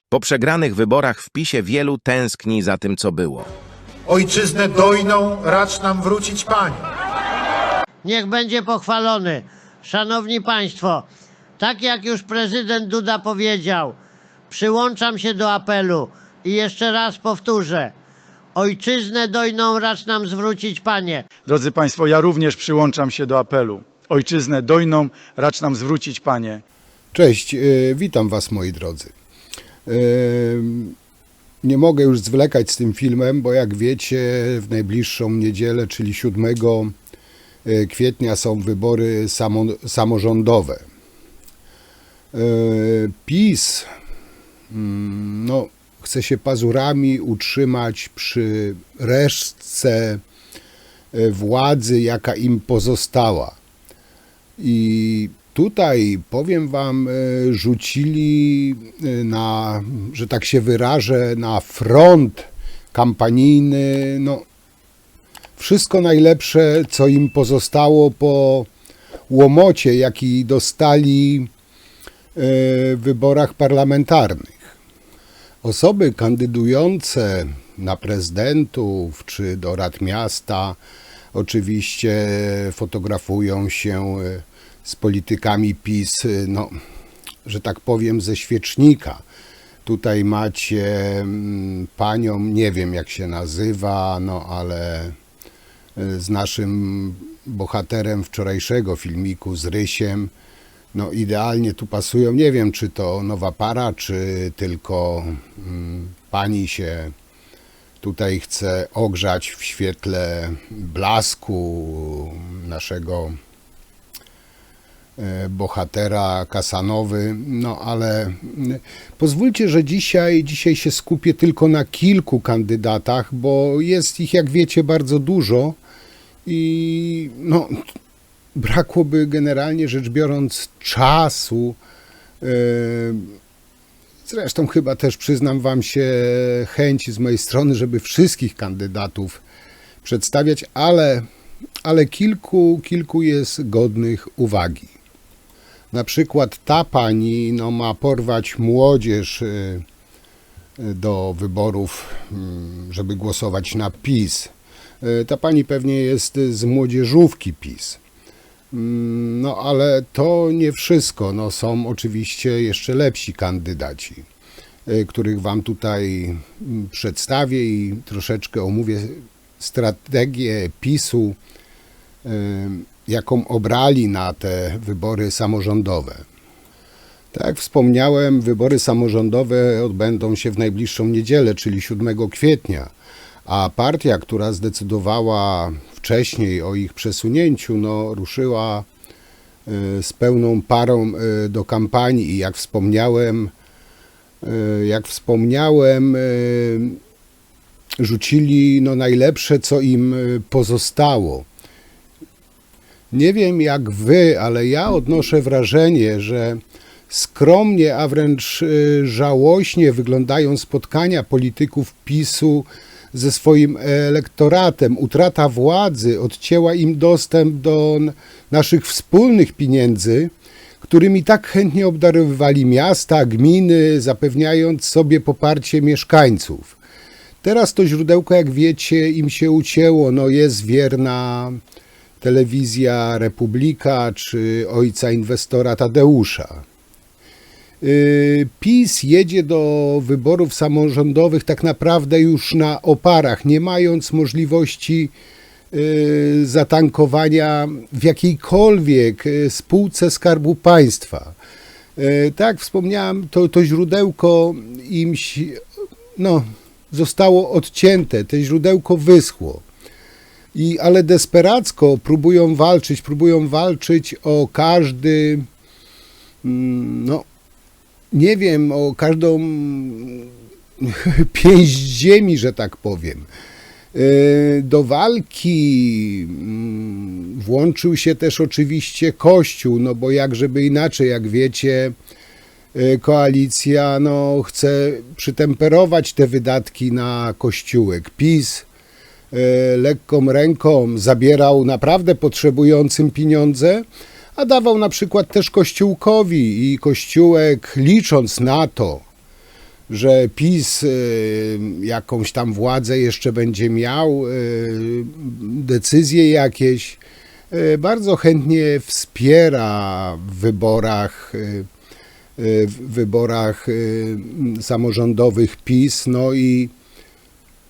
Po przegranych wyborach w PiS-ie wielu tęskni za tym, co było. Ojczyznę dojną racz nam wrócić, Panie. Niech będzie pochwalony. Szanowni Państwo, tak jak już prezydent Duda powiedział, przyłączam się do apelu i jeszcze raz powtórzę. Ojczyznę dojną racz nam zwrócić, Panie. Drodzy Państwo, ja również przyłączam się do apelu. Ojczyznę dojną racz nam zwrócić, Panie. Cześć, witam Was, moi drodzy. Nie mogę już zwlekać z tym filmem, bo jak wiecie, w najbliższą niedzielę, czyli 7 kwietnia są wybory samorządowe. PiS chce się pazurami utrzymać przy resztce władzy, jaka im pozostała. I tutaj, powiem Wam, rzucili na, że tak się wyrażę, na front kampanijny, wszystko najlepsze, co im pozostało po łomocie, jaki dostali w wyborach parlamentarnych. Osoby kandydujące na prezydentów czy do rad miasta oczywiście fotografują się z politykami PiS, że tak powiem, ze świecznika. Tutaj macie panią, nie wiem jak się nazywa, ale z naszym bohaterem wczorajszego filmiku, z Rysiem, idealnie tu pasują. Nie wiem, czy to nowa para, czy tylko pani się tutaj chce ogrzać w świetle blasku naszego bohatera Kasanowy, ale pozwólcie, że dzisiaj się skupię tylko na kilku kandydatach, bo jest ich, jak wiecie, bardzo dużo i brakłoby generalnie rzecz biorąc czasu. Zresztą chyba też przyznam Wam się chęć z mojej strony, żeby wszystkich kandydatów przedstawiać, ale kilku jest godnych uwagi. Na przykład ta pani ma porwać młodzież do wyborów, żeby głosować na PiS. Ta pani pewnie jest z młodzieżówki PiS. Ale to nie wszystko. Są oczywiście jeszcze lepsi kandydaci, których Wam tutaj przedstawię i troszeczkę omówię strategię PiS-u, jaką obrali na te wybory samorządowe. Tak jak wspomniałem, wybory samorządowe odbędą się w najbliższą niedzielę, czyli 7 kwietnia, a partia, która zdecydowała wcześniej o ich przesunięciu, ruszyła z pełną parą do kampanii i jak wspomniałem, rzucili najlepsze, co im pozostało. Nie wiem jak Wy, ale ja odnoszę wrażenie, że skromnie, a wręcz żałośnie wyglądają spotkania polityków PiS-u ze swoim elektoratem. Utrata władzy odcięła im dostęp do naszych wspólnych pieniędzy, którymi tak chętnie obdarowywali miasta, gminy, zapewniając sobie poparcie mieszkańców. Teraz to źródełko, jak wiecie, im się ucięło. Jest wierna telewizja Republika czy ojca inwestora Tadeusza. PiS jedzie do wyborów samorządowych tak naprawdę już na oparach, nie mając możliwości zatankowania w jakiejkolwiek spółce Skarbu Państwa. Tak jak wspomniałem, to źródełko im zostało odcięte, to źródełko wyschło. Ale desperacko próbują walczyć o każdy, nie wiem, o każdą pięść ziemi, że tak powiem. Do walki włączył się też oczywiście Kościół, bo jakżeby inaczej, jak wiecie, koalicja chce przytemperować te wydatki na kościółek. PiS lekką ręką zabierał naprawdę potrzebującym pieniądze, a dawał na przykład też Kościółkowi i Kościółek, licząc na to, że PiS jakąś tam władzę jeszcze będzie miał, decyzje jakieś, bardzo chętnie wspiera w wyborach samorządowych PiS, no i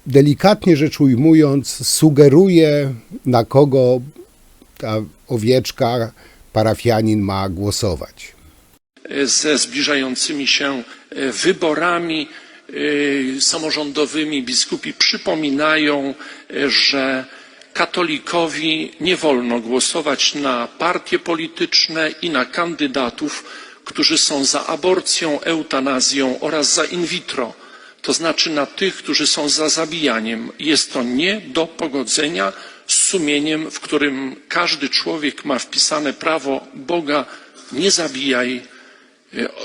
delikatnie rzecz ujmując sugeruje, na kogo ta owieczka, parafianin ma głosować. Ze zbliżającymi się wyborami samorządowymi biskupi przypominają, że katolikowi nie wolno głosować na partie polityczne i na kandydatów, którzy są za aborcją, eutanazją oraz za in vitro, to znaczy na tych, którzy są za zabijaniem. Jest to nie do pogodzenia z sumieniem, w którym każdy człowiek ma wpisane prawo Boga: nie zabijaj,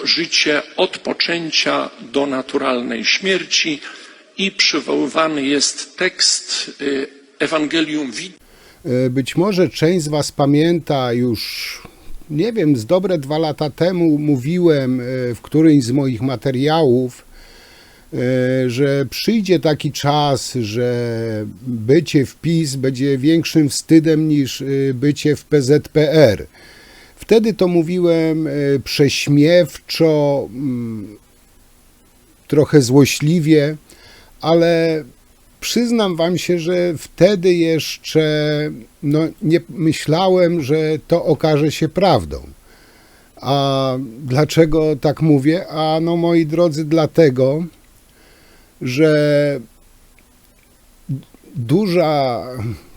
życie od poczęcia do naturalnej śmierci. I przywoływany jest tekst Ewangelium Widy. Być może część z Was pamięta, już nie wiem, z dobre 2 lata temu mówiłem w którymś z moich materiałów, że przyjdzie taki czas, że bycie w PiS będzie większym wstydem niż bycie w PZPR. Wtedy to mówiłem prześmiewczo, trochę złośliwie, ale przyznam Wam się, że wtedy jeszcze nie myślałem, że to okaże się prawdą. A dlaczego tak mówię? Moi drodzy, dlatego, że duża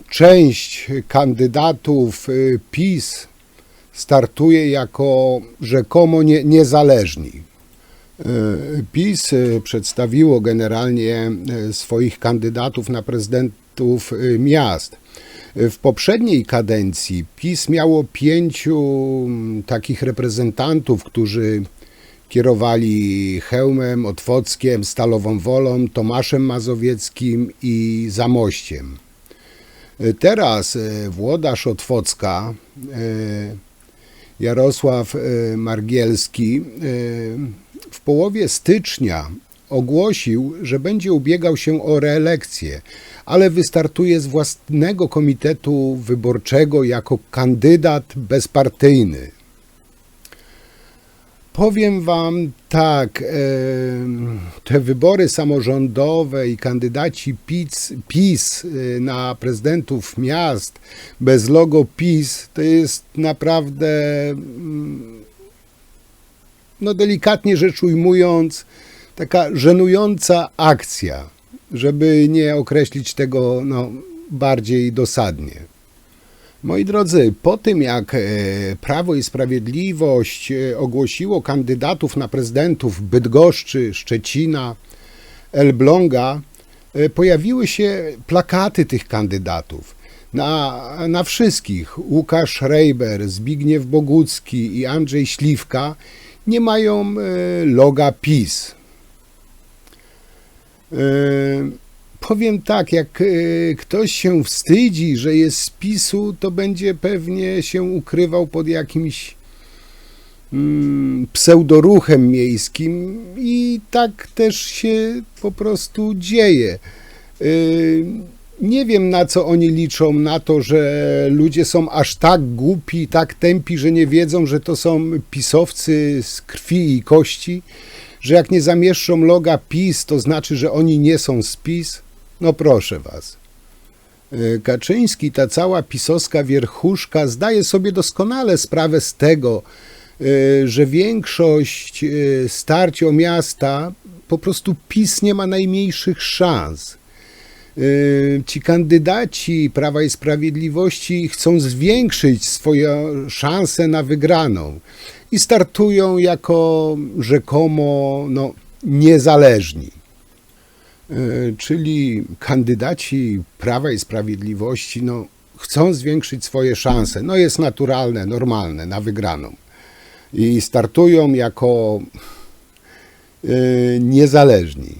część kandydatów PiS startuje jako rzekomo niezależni. PiS przedstawiło generalnie swoich kandydatów na prezydentów miast. W poprzedniej kadencji PiS miało 5 takich reprezentantów, którzy kierowali Chełmem, Otwockiem, Stalową Wolą, Tomaszem Mazowieckim i Zamościem. Teraz włodarz Otwocka, Jarosław Margielski, w połowie stycznia ogłosił, że będzie ubiegał się o reelekcję, ale wystartuje z własnego komitetu wyborczego jako kandydat bezpartyjny. Powiem Wam tak, te wybory samorządowe i kandydaci PiS na prezydentów miast bez logo PiS to jest naprawdę, delikatnie rzecz ujmując, taka żenująca akcja, żeby nie określić tego bardziej dosadnie. Moi drodzy, po tym jak Prawo i Sprawiedliwość ogłosiło kandydatów na prezydentów Bydgoszczy, Szczecina, Elbląga, pojawiły się plakaty tych kandydatów. Na wszystkich Łukasz Schreiber, Zbigniew Bogucki i Andrzej Śliwka nie mają loga PiS. Powiem tak, jak ktoś się wstydzi, że jest z PiS-u, to będzie pewnie się ukrywał pod jakimś pseudoruchem miejskim i tak też się po prostu dzieje. Nie wiem, na co oni liczą, na to, że ludzie są aż tak głupi, tak tępi, że nie wiedzą, że to są pisowcy z krwi i kości, że jak nie zamieszczą loga PiS, to znaczy, że oni nie są z PiS. No proszę Was. Kaczyński, ta cała pisowska wierchuszka zdaje sobie doskonale sprawę z tego, że większość starć o miasta po prostu PiS nie ma najmniejszych szans. Ci kandydaci Prawa i Sprawiedliwości chcą zwiększyć swoje szanse na wygraną i startują jako rzekomo niezależni. Czyli kandydaci Prawa i Sprawiedliwości chcą zwiększyć swoje szanse. Jest naturalne, normalne na wygraną. I startują jako niezależni.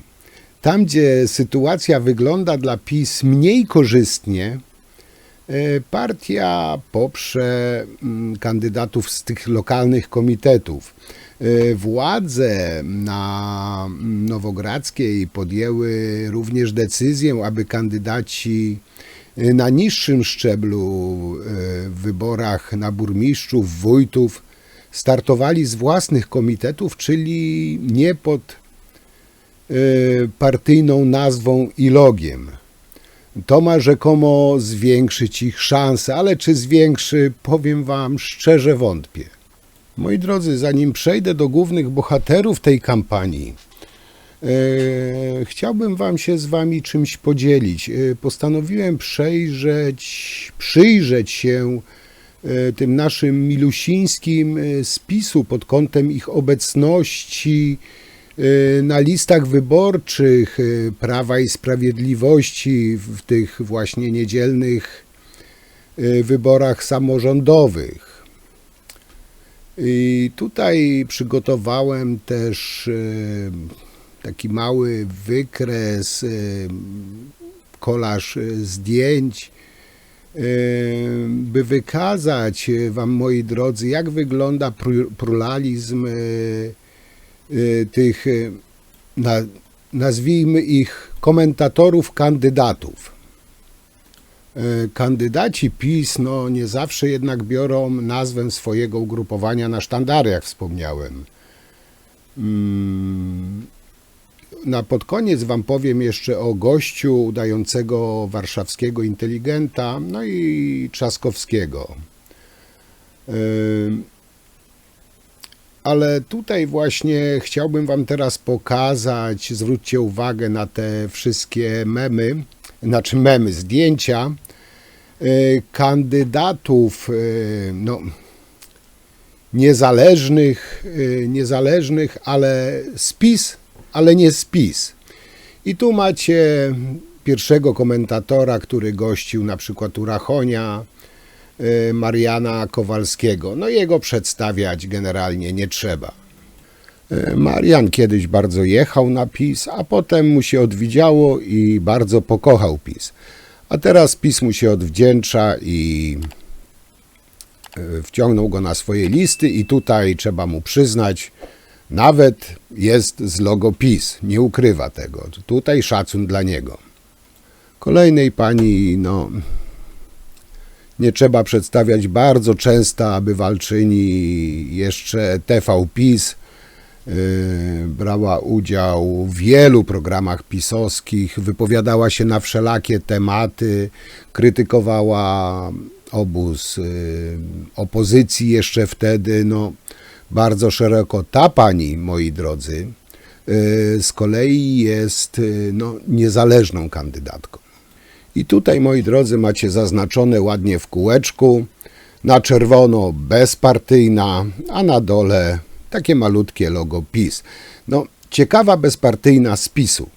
Tam, gdzie sytuacja wygląda dla PiS mniej korzystnie, Partia poprze kandydatów z tych lokalnych komitetów. Władze na Nowogrodzkiej podjęły również decyzję, aby kandydaci na niższym szczeblu w wyborach na burmistrzów, wójtów startowali z własnych komitetów, czyli nie pod partyjną nazwą i logiem. To ma rzekomo zwiększyć ich szanse, ale czy zwiększy, powiem wam szczerze, wątpię. Moi drodzy, zanim przejdę do głównych bohaterów tej kampanii, chciałbym się z wami czymś podzielić. Postanowiłem przyjrzeć się tym naszym milusińskim spisu pod kątem ich obecności na listach wyborczych Prawa i Sprawiedliwości w tych właśnie niedzielnych wyborach samorządowych. I tutaj przygotowałem też taki mały wykres, kolaż zdjęć, by wykazać wam, moi drodzy, jak wygląda pluralizm tych, nazwijmy ich, komentatorów kandydatów. Kandydaci PiS nie zawsze jednak biorą nazwę swojego ugrupowania na sztandary, jak wspomniałem. Pod koniec wam powiem jeszcze o gościu udającego warszawskiego inteligenta, no i Trzaskowskiego. Ale tutaj właśnie chciałbym wam teraz pokazać, zwróćcie uwagę na te wszystkie zdjęcia kandydatów niezależnych, ale PiS, ale nie z PiS. I tu macie pierwszego komentatora, który gościł na przykład u Rachonia, Mariana Kowalskiego. No jego przedstawiać generalnie nie trzeba. Marian kiedyś bardzo jechał na PiS, a potem mu się odwidziało i bardzo pokochał PiS. A teraz PiS mu się odwdzięcza i wciągnął go na swoje listy i tutaj trzeba mu przyznać, nawet jest z logo PiS, nie ukrywa tego. Tutaj szacun dla niego. Kolejnej pani, nie trzeba przedstawiać, bardzo częsta bywalczyni jeszcze TV PiS, brała udział w wielu programach pisowskich, wypowiadała się na wszelakie tematy, krytykowała obóz opozycji jeszcze wtedy, bardzo szeroko. Ta pani, moi drodzy, z kolei jest niezależną kandydatką. I tutaj, moi drodzy, macie zaznaczone ładnie w kółeczku, na czerwono bezpartyjna, a na dole takie malutkie logo PiS. Ciekawa bezpartyjna z PiS-u.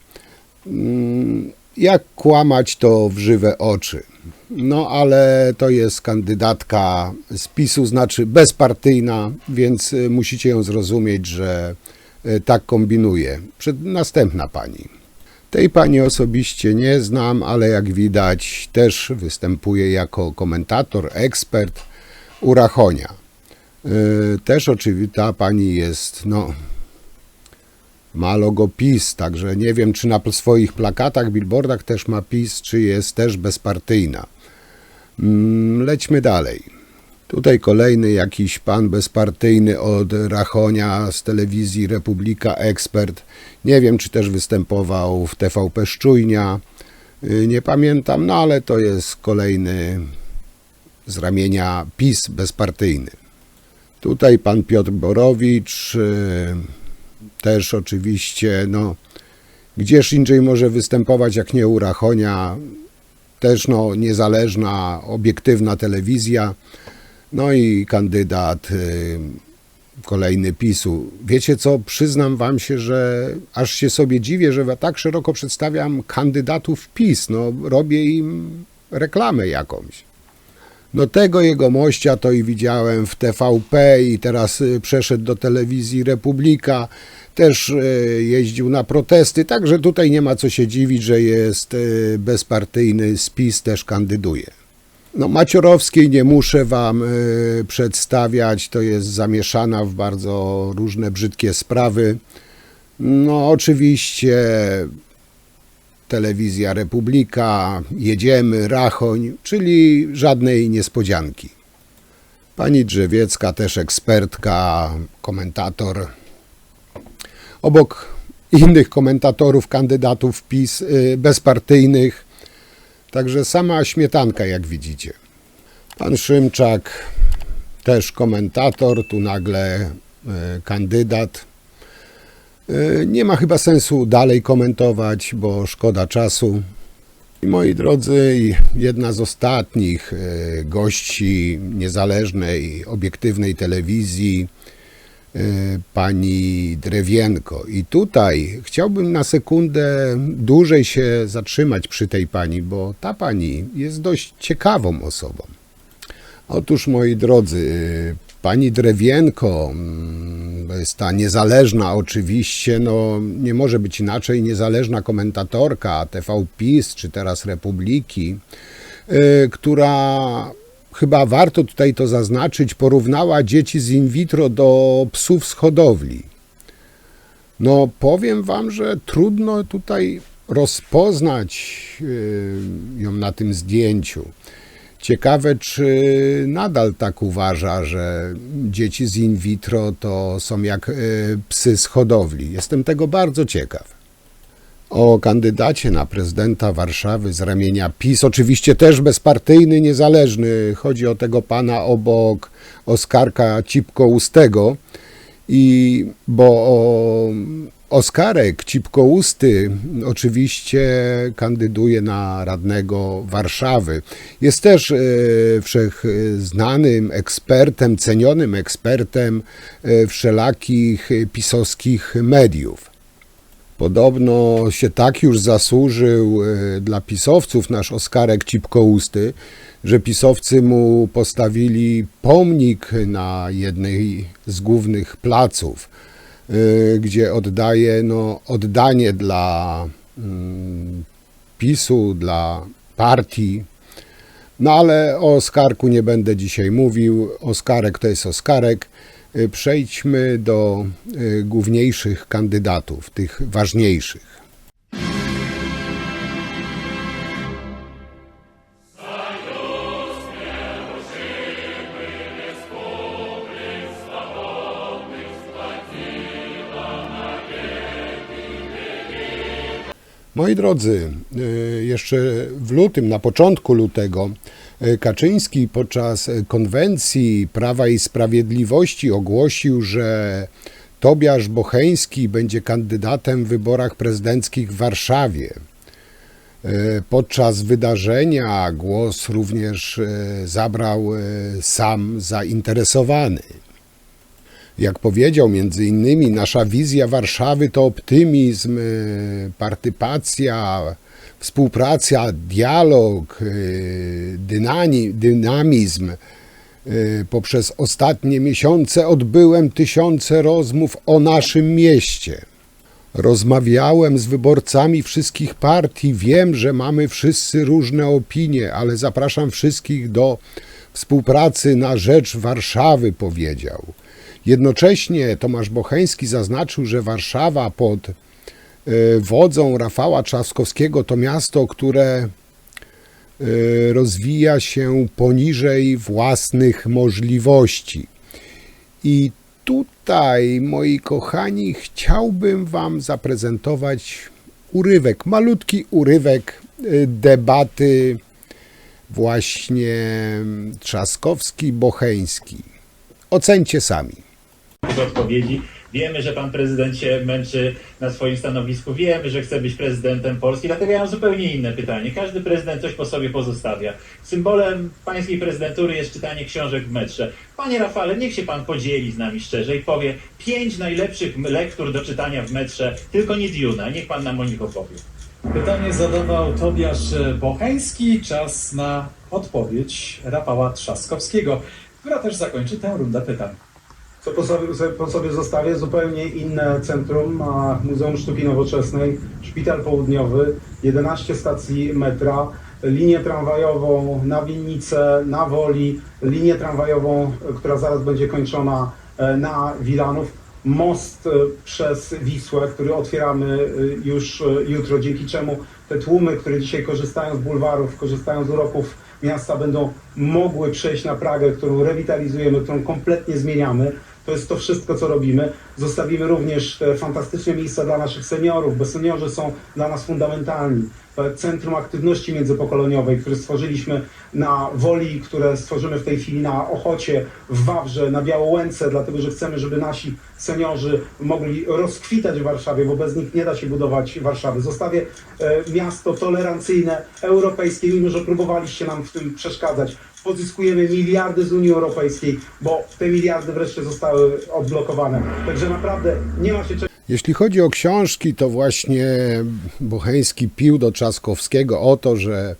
Jak kłamać to w żywe oczy? Ale to jest kandydatka z PiS-u, znaczy bezpartyjna, więc musicie ją zrozumieć, że tak kombinuje. Następna pani. Tej pani osobiście nie znam, ale jak widać też występuje jako komentator, ekspert u Rachonia. Też oczywiście ta pani jest, ma logo PiS, także nie wiem, czy na swoich plakatach, billboardach też ma PiS, czy jest też bezpartyjna. Lećmy dalej. Tutaj kolejny jakiś pan bezpartyjny od Rachonia z telewizji Republika, ekspert. Nie wiem, czy też występował w TVP Szczujnia. Nie pamiętam, ale to jest kolejny z ramienia PiS bezpartyjny. Tutaj pan Piotr Borowicz, też oczywiście, gdzież indziej może występować, jak nie u Rachonia. Też niezależna, obiektywna telewizja. I kandydat kolejny PiS-u. Wiecie co, przyznam wam się, że aż się sobie dziwię, że tak szeroko przedstawiam kandydatów PiS. Robię im reklamę jakąś. Tego jego mościa to i widziałem w TVP i teraz przeszedł do telewizji Republika. Też jeździł na protesty, także tutaj nie ma co się dziwić, że jest bezpartyjny, z PiS też kandyduje. No, Maciorowskiej nie muszę wam przedstawiać, to jest zamieszana w bardzo różne brzydkie sprawy. No oczywiście Telewizja Republika, Jedziemy, Rachoń, czyli żadnej niespodzianki. Pani Drzewiecka też ekspertka, komentator. Obok innych komentatorów, kandydatów PiS bezpartyjnych, także sama śmietanka, jak widzicie. Pan Szymczak, też komentator, tu nagle kandydat. Nie ma chyba sensu dalej komentować, bo szkoda czasu. I moi drodzy, jedna z ostatnich gości niezależnej, obiektywnej telewizji, pani Drewienko. I tutaj chciałbym na sekundę dłużej się zatrzymać przy tej pani, bo ta pani jest dość ciekawą osobą. Otóż, moi drodzy, pani Drewienko, to jest ta niezależna oczywiście, no nie może być inaczej, niezależna komentatorka TV PiS, czy teraz Republiki, która, chyba warto tutaj to zaznaczyć, porównała dzieci z in vitro do psów z hodowli. No powiem wam, że trudno tutaj rozpoznać ją na tym zdjęciu. Ciekawe, czy nadal tak uważa, że dzieci z in vitro to są jak psy z hodowli. Jestem tego bardzo ciekaw. O kandydacie na prezydenta Warszawy z ramienia PiS, oczywiście też bezpartyjny, niezależny. Chodzi o tego pana obok Oskarka Cipkoustego. Bo Oskarek Cipkousty oczywiście kandyduje na radnego Warszawy. Jest też wszechznanym ekspertem, cenionym ekspertem wszelakich pisowskich mediów. Podobno się tak już zasłużył dla pisowców nasz Oskarek Cipkousty, że pisowcy mu postawili pomnik na jednej z głównych placów, gdzie oddaje oddanie dla PiS-u, dla partii. No ale o Oskarku nie będę dzisiaj mówił. Oskarek to jest Oskarek. Przejdźmy do główniejszych kandydatów, tych ważniejszych. Moi drodzy, jeszcze w lutym, na początku lutego, Kaczyński podczas konwencji Prawa i Sprawiedliwości ogłosił, że Tobiasz Bocheński będzie kandydatem w wyborach prezydenckich w Warszawie. Podczas wydarzenia głos również zabrał sam zainteresowany. Jak powiedział między innymi, nasza wizja Warszawy to optymizm, partycypacja, współpraca, dialog, dynamizm. Poprzez ostatnie miesiące odbyłem tysiące rozmów o naszym mieście. Rozmawiałem z wyborcami wszystkich partii. Wiem, że mamy wszyscy różne opinie, ale zapraszam wszystkich do współpracy na rzecz Warszawy, powiedział. Jednocześnie Tomasz Bocheński zaznaczył, że Warszawa pod wodzą Rafała Trzaskowskiego to miasto, które rozwija się poniżej własnych możliwości. I tutaj, moi kochani, chciałbym wam zaprezentować urywek, malutki urywek debaty właśnie Trzaskowski-Bocheński. Ocencie sami. Odpowiedzi. Wiemy, że pan prezydent się męczy na swoim stanowisku, wiemy, że chce być prezydentem Polski, dlatego ja mam zupełnie inne pytanie. Każdy prezydent coś po sobie pozostawia. Symbolem pańskiej prezydentury jest czytanie książek w metrze. Panie Rafale, niech się pan podzieli z nami szczerze i powie 5 najlepszych lektur do czytania w metrze, tylko nie Duna. Niech pan nam o nich opowie. Pytanie zadawał Tobiasz Bocheński. Czas na odpowiedź Rafała Trzaskowskiego, która też zakończy tę rundę pytań. Co po sobie zostawię? Zupełnie inne centrum, Muzeum Sztuki Nowoczesnej, Szpital Południowy, 11 stacji metra, linię tramwajową na Winnicę, na Woli, linię tramwajową, która zaraz będzie kończona na Wilanów, most przez Wisłę, który otwieramy już jutro, dzięki czemu te tłumy, które dzisiaj korzystają z bulwarów, korzystają z uroków miasta, będą mogły przejść na Pragę, którą rewitalizujemy, którą kompletnie zmieniamy. To jest to wszystko, co robimy. Zostawimy również te fantastyczne miejsca dla naszych seniorów, bo seniorzy są dla nas fundamentalni. Centrum Aktywności Międzypokoleniowej, które stworzyliśmy na Woli, które stworzymy w tej chwili na Ochocie, w Wawrze, na Białołęce, dlatego że chcemy, żeby nasi seniorzy mogli rozkwitać w Warszawie, bo bez nich nie da się budować Warszawy. Zostawię miasto tolerancyjne, europejskie, mimo że próbowaliście nam w tym przeszkadzać. Pozyskujemy miliardy z Unii Europejskiej, bo te miliardy wreszcie zostały odblokowane. Także naprawdę nie ma się czego. Jeśli chodzi o książki, to właśnie Bocheński pił do Trzaskowskiego o to, że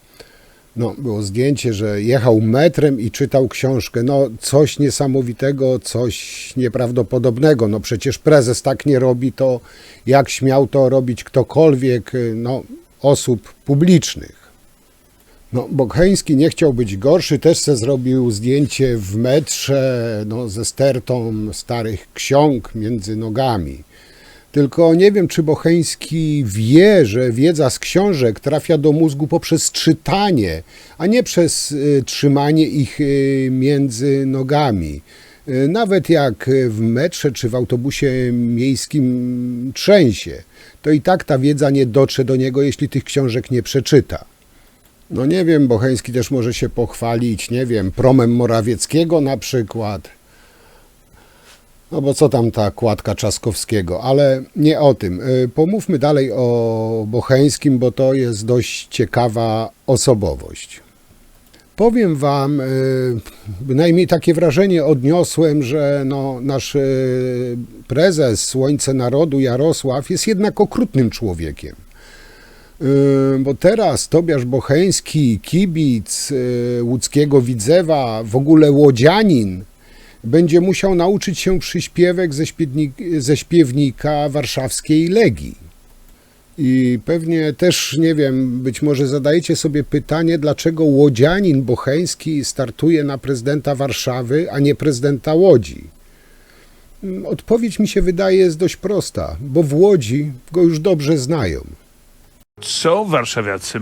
było zdjęcie, że jechał metrem i czytał książkę. Coś niesamowitego, coś nieprawdopodobnego. Przecież prezes tak nie robi, to jak śmiał to robić ktokolwiek, osób publicznych. Bocheński nie chciał być gorszy, też se zrobił zdjęcie w metrze, ze stertą starych ksiąg między nogami. Tylko nie wiem, czy Bocheński wie, że wiedza z książek trafia do mózgu poprzez czytanie, a nie przez trzymanie ich między nogami. Nawet jak w metrze czy w autobusie miejskim trzęsie, to i tak ta wiedza nie dotrze do niego, jeśli tych książek nie przeczyta. Nie wiem, Bocheński też może się pochwalić, promem Morawieckiego na przykład. Bo co tam ta kładka Trzaskowskiego, ale nie o tym. Pomówmy dalej o Bocheńskim, bo to jest dość ciekawa osobowość. Powiem wam, bynajmniej takie wrażenie odniosłem, że nasz prezes Słońce Narodu Jarosław jest jednak okrutnym człowiekiem. Bo teraz Tobiasz Bocheński, kibic łódzkiego Widzewa, w ogóle łodzianin, będzie musiał nauczyć się przyśpiewek ze śpiewnika warszawskiej Legii. I pewnie też, nie wiem, być może zadajecie sobie pytanie, dlaczego łodzianin Bocheński startuje na prezydenta Warszawy, a nie prezydenta Łodzi. Odpowiedź mi się wydaje jest dość prosta, bo w Łodzi go już dobrze znają. Co warszawiacy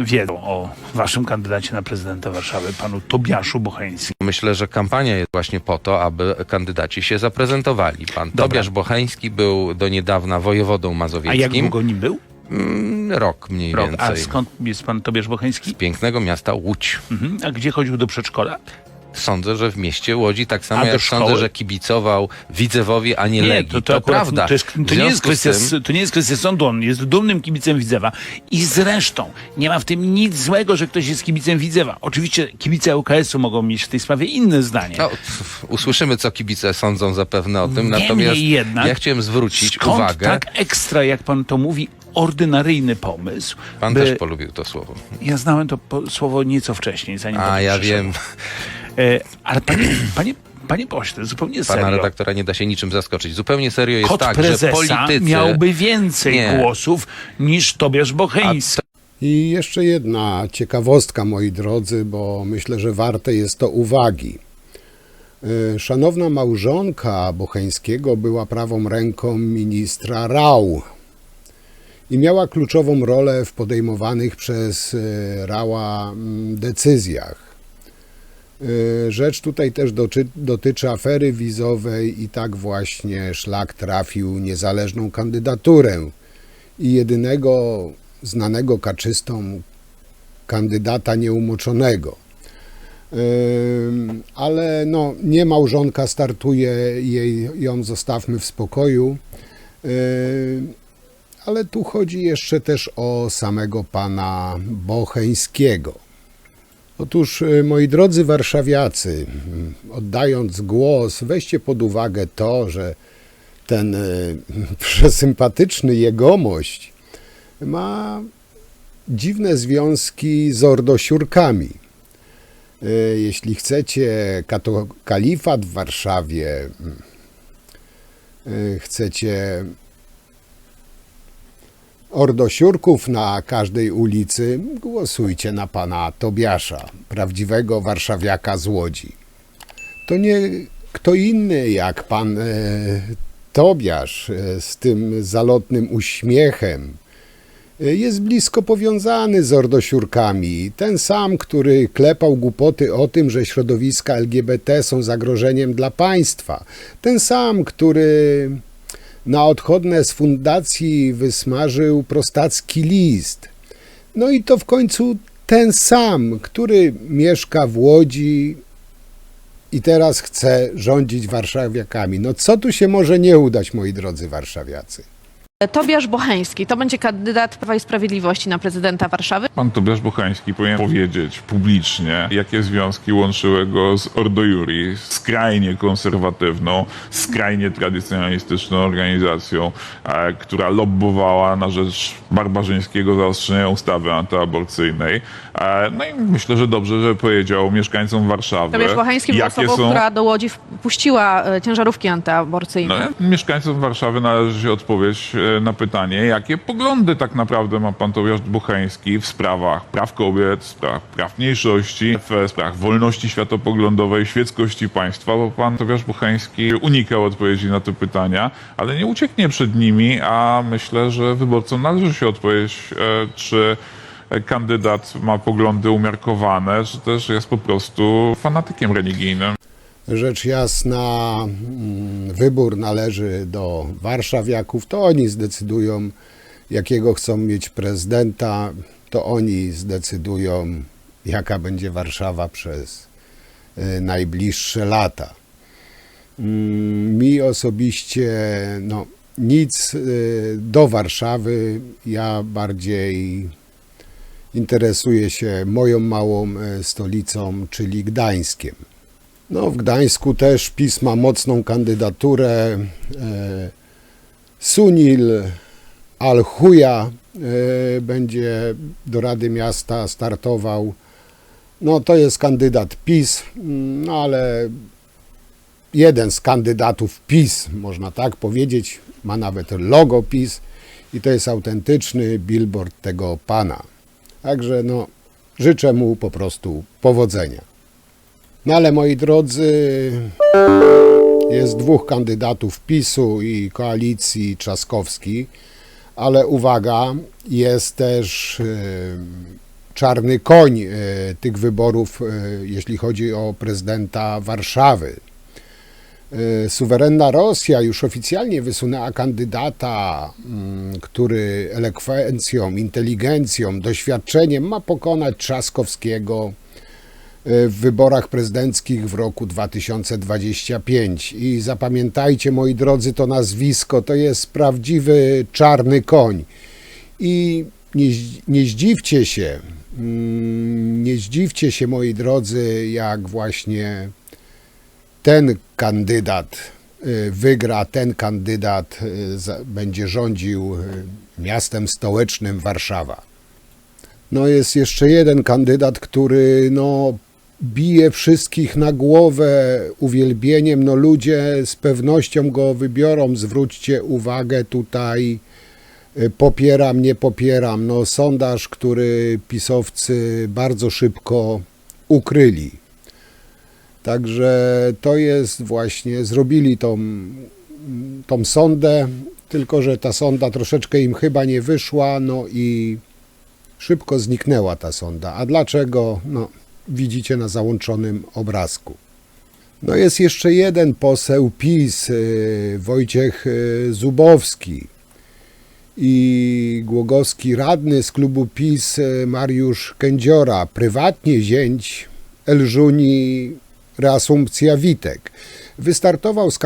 wiedzą o waszym kandydacie na prezydenta Warszawy, panu Tobiaszu Bocheńskim? Myślę, że kampania jest właśnie po to, aby kandydaci się zaprezentowali. Pan Tobiasz Bocheński był do niedawna wojewodą mazowieckim. A jak długo nim był? Rok mniej więcej. A skąd jest pan Tobiasz Bocheński? Z pięknego miasta Łódź. A gdzie chodził do przedszkola? Sądzę, że w mieście Łodzi, tak samo jak szkoły? sądzę, że kibicował Widzewowi, a nie Legii. To prawda. To nie jest kwestia sądu, on jest dumnym kibicem Widzewa. I zresztą nie ma w tym nic złego, że ktoś jest kibicem Widzewa. Oczywiście kibice ŁKS-u mogą mieć w tej sprawie inne zdanie. Usłyszymy, co kibice sądzą zapewne o tym, natomiast ja chciałem zwrócić uwagę. Tak ekstra, jak pan to mówi, ordynaryjny pomysł. Pan też polubił to słowo. Ja znałem to słowo nieco wcześniej, zanim to ja przyszło. wiem. Ale panie pośle, zupełnie serio. Pana redaktora nie da się niczym zaskoczyć. Zupełnie serio jest Kot tak, prezesa że politycy miałby więcej głosów niż Tobiasz Bocheński. I jeszcze jedna ciekawostka, moi drodzy, bo myślę, że warte jest to uwagi. Szanowna małżonka Bocheńskiego była prawą ręką ministra Rau i miała kluczową rolę w podejmowanych przez Raua decyzjach. Rzecz tutaj też dotyczy afery wizowej i tak właśnie szlak trafił niezależną kandydaturę i jedynego znanego kaczystom kandydata nieumoczonego. Ale nie małżonka startuje, ją zostawmy w spokoju. Ale tu chodzi jeszcze też o samego pana Bocheńskiego. Otóż, moi drodzy warszawiacy, oddając głos, weźcie pod uwagę to, że ten przesympatyczny jegomość ma dziwne związki z ordosiurkami. Jeśli chcecie kalifat w Ordosiurków na każdej ulicy, głosujcie na pana Tobiasza, prawdziwego warszawiaka z Łodzi. To nie kto inny jak pan Tobiasz z tym zalotnym uśmiechem. Jest blisko powiązany z Ordosiurkami. Ten sam, który klepał głupoty o tym, że środowiska LGBT są zagrożeniem dla państwa. Ten sam, który na odchodne z fundacji wysmażył prostacki list. No i to w końcu ten sam, który mieszka w Łodzi i teraz chce rządzić warszawiakami. No co tu się może nie udać, moi drodzy warszawiacy? Tobiasz Bocheński to będzie kandydat Prawa i Sprawiedliwości na prezydenta Warszawy. Pan Tobiasz Bocheński powinien powiedzieć publicznie, jakie związki łączyły go z Ordo Iuris, skrajnie konserwatywną, skrajnie tradycjonalistyczną organizacją, która lobbowała na rzecz barbarzyńskiego zaostrzenia ustawy antyaborcyjnej. No i myślę, że dobrze, że powiedział mieszkańcom Warszawy, Tobiasz Bocheński był osobą, która do Łodzi wpuściła ciężarówki antyaborcyjne. No, mieszkańcom Warszawy należy się odpowiedź na pytanie, jakie poglądy tak naprawdę ma pan Tobiasz Bocheński w sprawach praw kobiet, w sprawach praw mniejszości, w sprawach wolności światopoglądowej, świeckości państwa, bo pan Tobiasz Bocheński unikał odpowiedzi na te pytania, ale nie ucieknie przed nimi, a myślę, że wyborcom należy się odpowiedzieć, czy kandydat ma poglądy umiarkowane, czy też jest po prostu fanatykiem religijnym. Rzecz jasna, wybór należy do warszawiaków, to oni zdecydują, jakiego chcą mieć prezydenta, to oni zdecydują, jaka będzie Warszawa przez najbliższe lata. Mi osobiście nic do Warszawy, ja bardziej interesuję się moją małą stolicą, czyli Gdańskiem. No, w Gdańsku też PiS ma mocną kandydaturę. Sunil Al-Huja będzie do Rady Miasta startował. No, to jest kandydat PiS, no ale jeden z kandydatów PiS, można tak powiedzieć, ma nawet logo PiS i to jest autentyczny billboard tego pana. Także no, życzę mu po prostu powodzenia. No ale moi drodzy, jest dwóch kandydatów PiS-u i koalicji Trzaskowski, ale uwaga, jest też czarny koń tych wyborów, jeśli chodzi o prezydenta Warszawy. Suwerenna Rosja już oficjalnie wysunęła kandydata, który elokwencją, inteligencją, doświadczeniem ma pokonać Trzaskowskiego w wyborach prezydenckich w roku 2025. I zapamiętajcie, moi drodzy, to nazwisko, to jest prawdziwy czarny koń. I nie zdziwcie się, moi drodzy, jak właśnie ten kandydat wygra, ten kandydat będzie rządził miastem stołecznym Warszawa. No jest jeszcze jeden kandydat, który bije wszystkich na głowę uwielbieniem. No ludzie z pewnością go wybiorą. Zwróćcie uwagę tutaj, popieram, nie popieram. No sondaż, który pisowcy bardzo szybko ukryli. Także to jest właśnie, zrobili tą sondę, tylko że ta sonda troszeczkę im chyba nie wyszła, no i szybko zniknęła ta sonda. A dlaczego? No, widzicie na załączonym obrazku. No jest jeszcze jeden poseł PiS, Wojciech Zubowski, i głogowski radny z klubu PiS Mariusz Kędziora, prywatnie zięć Elżuni Reasumpcja Witek. Wystartował z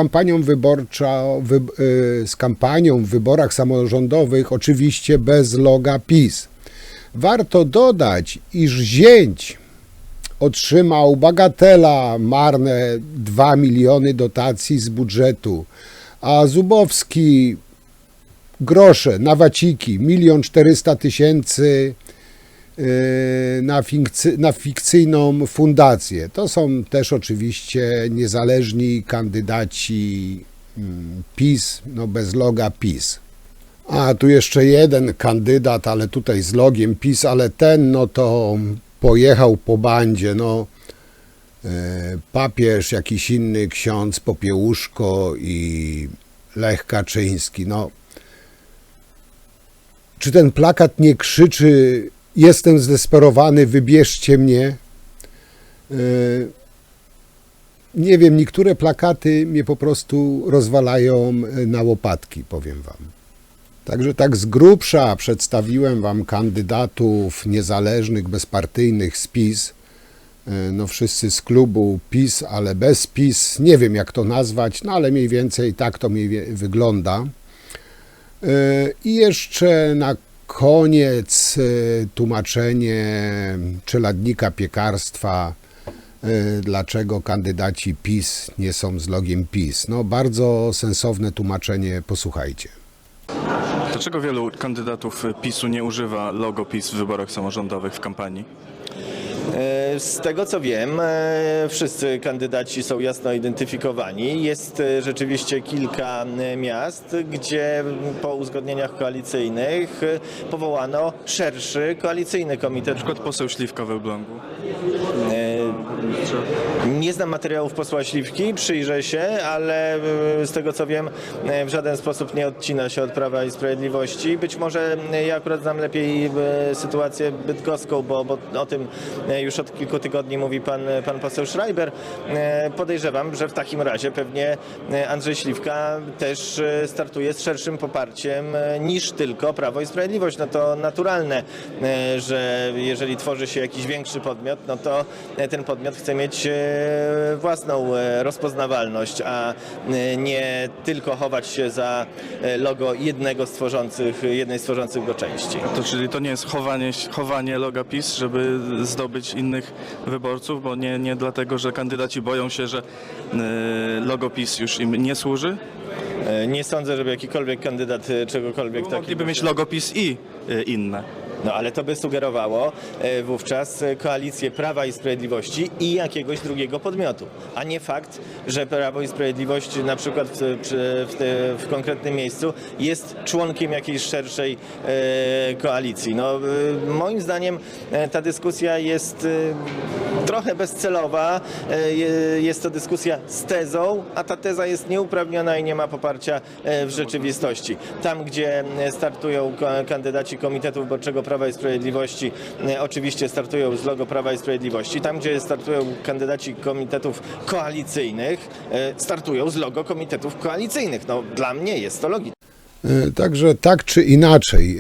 kampanią w wyborach samorządowych, oczywiście bez loga PiS. Warto dodać, iż zięć otrzymał bagatela, marne 2 miliony dotacji z budżetu, a Zubowski grosze na waciki, 1 400 000 na fikcyjną fundację. To są też oczywiście niezależni kandydaci PiS, bez loga PiS. A tu jeszcze jeden kandydat, ale tutaj z logiem PiS, ale ten no to pojechał po bandzie, no papież, jakiś inny ksiądz, Popiełuszko i Lech Kaczyński. No, czy ten plakat nie krzyczy: jestem zdesperowany, wybierzcie mnie? Nie wiem, niektóre plakaty mnie po prostu rozwalają na łopatki, powiem wam. Także tak z grubsza przedstawiłem wam kandydatów niezależnych, bezpartyjnych z PiS. No wszyscy z klubu PiS, ale bez PiS. Nie wiem, jak to nazwać, no ale mniej więcej tak to wygląda. I jeszcze na koniec tłumaczenie czeladnika piekarstwa, dlaczego kandydaci PiS nie są z logiem PiS. No bardzo sensowne tłumaczenie, posłuchajcie. Dlaczego wielu kandydatów PiS-u nie używa logo PiS w wyborach samorządowych w kampanii? Z tego co wiem, wszyscy kandydaci są jasno identyfikowani. Jest rzeczywiście kilka miast, gdzie po uzgodnieniach koalicyjnych powołano szerszy koalicyjny komitet. Na przykład poseł Śliwka w Elblągu. Nie znam materiałów posła Śliwki, przyjrzę się, ale z tego co wiem, w żaden sposób nie odcina się od Prawa i Sprawiedliwości. Być może ja akurat znam lepiej sytuację bydgoską, bo o tym już od kilku tygodni mówi pan poseł Schreiber. Podejrzewam, że w takim razie pewnie Andrzej Śliwka też startuje z szerszym poparciem niż tylko Prawo i Sprawiedliwość. No to naturalne, że jeżeli tworzy się jakiś większy podmiot, no to ten podmiot chce mieć własną rozpoznawalność, a nie tylko chować się za logo jednej z tworzących go części. To czyli to nie jest chowanie loga PiS, żeby zdobyć innych wyborców, bo nie dlatego, że kandydaci boją się, że logo PiS już im nie służy? Nie sądzę, żeby jakikolwiek kandydat czegokolwiek takiego... Mogliby mieć logo PiS i inne. No ale to by sugerowało wówczas koalicję Prawa i Sprawiedliwości i jakiegoś drugiego podmiotu, a nie fakt, że Prawo i Sprawiedliwość na przykład w konkretnym miejscu jest członkiem jakiejś szerszej koalicji. No, moim zdaniem ta dyskusja jest trochę bezcelowa, jest to dyskusja z tezą, a ta teza jest nieuprawniona i nie ma poparcia w rzeczywistości. Tam, gdzie startują kandydaci Komitetu Wyborczego Prawa i Sprawiedliwości, oczywiście startują z logo Prawa i Sprawiedliwości. Tam, gdzie startują kandydaci komitetów koalicyjnych, startują z logo komitetów koalicyjnych. No, dla mnie jest to logiczne. Także tak czy inaczej,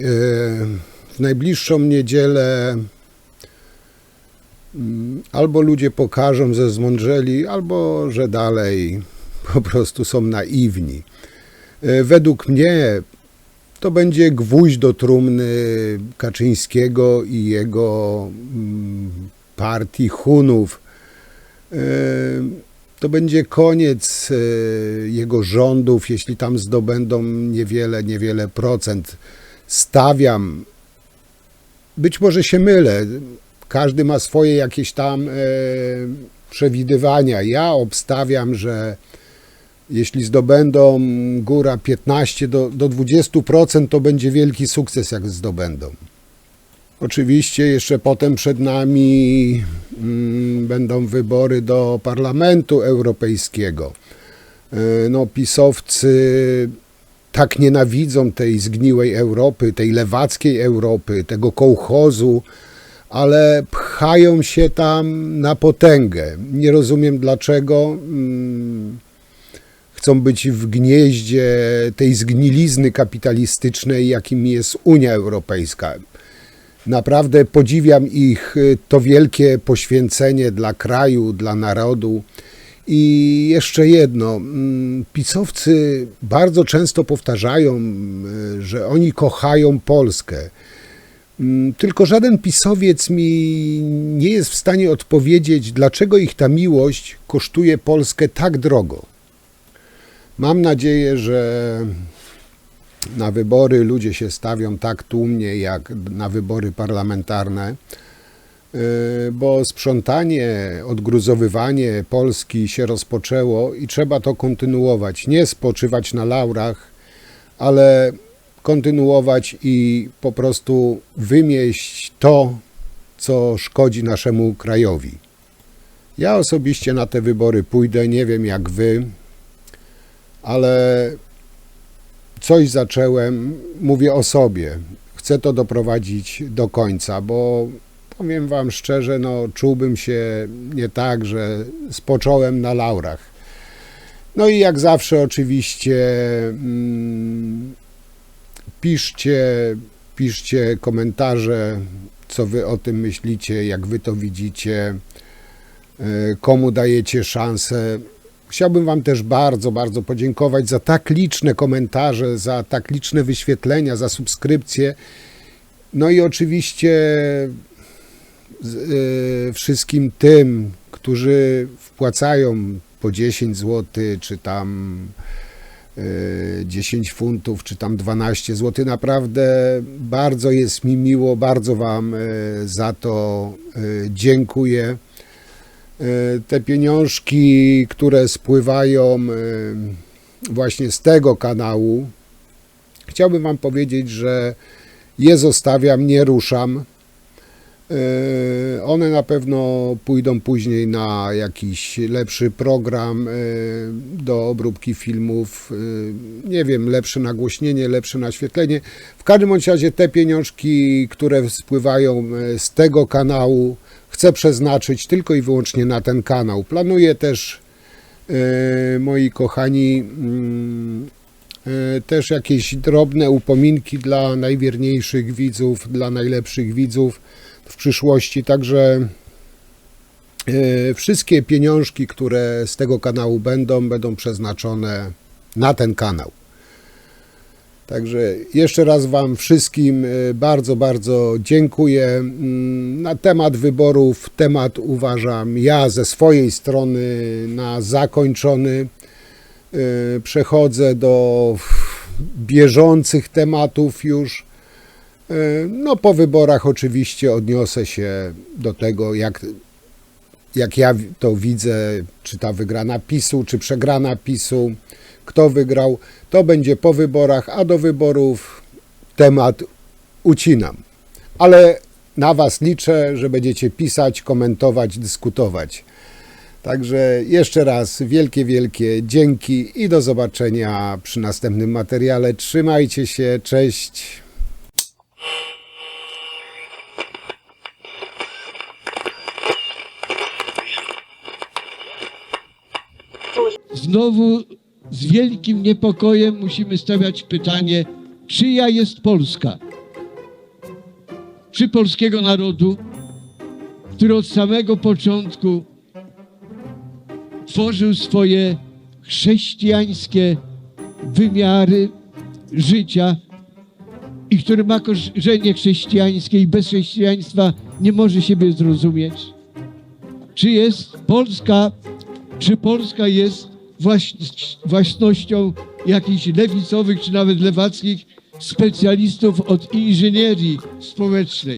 w najbliższą niedzielę albo ludzie pokażą, że zmądrzeli, albo że dalej po prostu są naiwni. Według mnie to będzie gwóźdź do trumny Kaczyńskiego i jego partii Hunów. To będzie koniec jego rządów, jeśli tam zdobędą niewiele procent. Stawiam, być może się mylę, każdy ma swoje jakieś tam przewidywania. Ja obstawiam, że jeśli zdobędą góra 15 do 20%, to będzie wielki sukces, jak zdobędą. Oczywiście jeszcze potem przed nami będą wybory do Parlamentu Europejskiego. No, pisowcy tak nienawidzą tej zgniłej Europy, tej lewackiej Europy, tego kołchozu, ale pchają się tam na potęgę. Nie rozumiem dlaczego. Chcą być w gnieździe tej zgnilizny kapitalistycznej, jakim jest Unia Europejska. Naprawdę podziwiam ich, to wielkie poświęcenie dla kraju, dla narodu. I jeszcze jedno, pisowcy bardzo często powtarzają, że oni kochają Polskę. Tylko żaden pisowiec mi nie jest w stanie odpowiedzieć, dlaczego ich ta miłość kosztuje Polskę tak drogo. Mam nadzieję, że na wybory ludzie się stawią tak tłumnie jak na wybory parlamentarne, bo sprzątanie, odgruzowywanie Polski się rozpoczęło i trzeba to kontynuować. Nie spoczywać na laurach, ale kontynuować i po prostu wymieść to, co szkodzi naszemu krajowi. Ja osobiście na te wybory pójdę, nie wiem jak wy, ale coś zacząłem, mówię o sobie. Chcę to doprowadzić do końca, bo powiem wam szczerze, no czułbym się nie tak, że spocząłem na laurach. No i jak zawsze oczywiście piszcie komentarze, co wy o tym myślicie, jak wy to widzicie, komu dajecie szansę. Chciałbym wam też bardzo, bardzo podziękować za tak liczne komentarze, za tak liczne wyświetlenia, za subskrypcje. No i oczywiście wszystkim tym, którzy wpłacają po 10 zł, czy tam 10 funtów, czy tam 12 zł. Naprawdę bardzo jest mi miło, bardzo wam za to dziękuję. Te pieniążki, które spływają właśnie z tego kanału, chciałbym wam powiedzieć, że je zostawiam, nie ruszam. One na pewno pójdą później na jakiś lepszy program do obróbki filmów, nie wiem, lepsze nagłośnienie, lepsze naświetlenie. W każdym bądź razie te pieniążki, które spływają z tego kanału, chcę przeznaczyć tylko i wyłącznie na ten kanał. Planuję też, moi kochani, też jakieś drobne upominki dla najwierniejszych widzów, dla najlepszych widzów w przyszłości, także wszystkie pieniążki, które z tego kanału będą przeznaczone na ten kanał. Także jeszcze raz wam wszystkim bardzo, bardzo dziękuję. Na temat wyborów, temat uważam ja ze swojej strony na zakończony. Przechodzę do bieżących tematów już. No po wyborach oczywiście odniosę się do tego, jak ja to widzę, czy ta wygrana PiS-u, czy przegrana PiS-u, kto wygrał, to będzie po wyborach, a do wyborów temat ucinam. Ale na was liczę, że będziecie pisać, komentować, dyskutować. Także jeszcze raz wielkie, wielkie dzięki i do zobaczenia przy następnym materiale. Trzymajcie się, cześć! Znowu z wielkim niepokojem musimy stawiać pytanie, czyja jest Polska? Czy polskiego narodu, który od samego początku tworzył swoje chrześcijańskie wymiary życia i który ma korzenie chrześcijańskie i bez chrześcijaństwa nie może siebie zrozumieć? Czy jest Polska, czy Polska jest własnością jakichś lewicowych czy nawet lewackich specjalistów od inżynierii społecznej?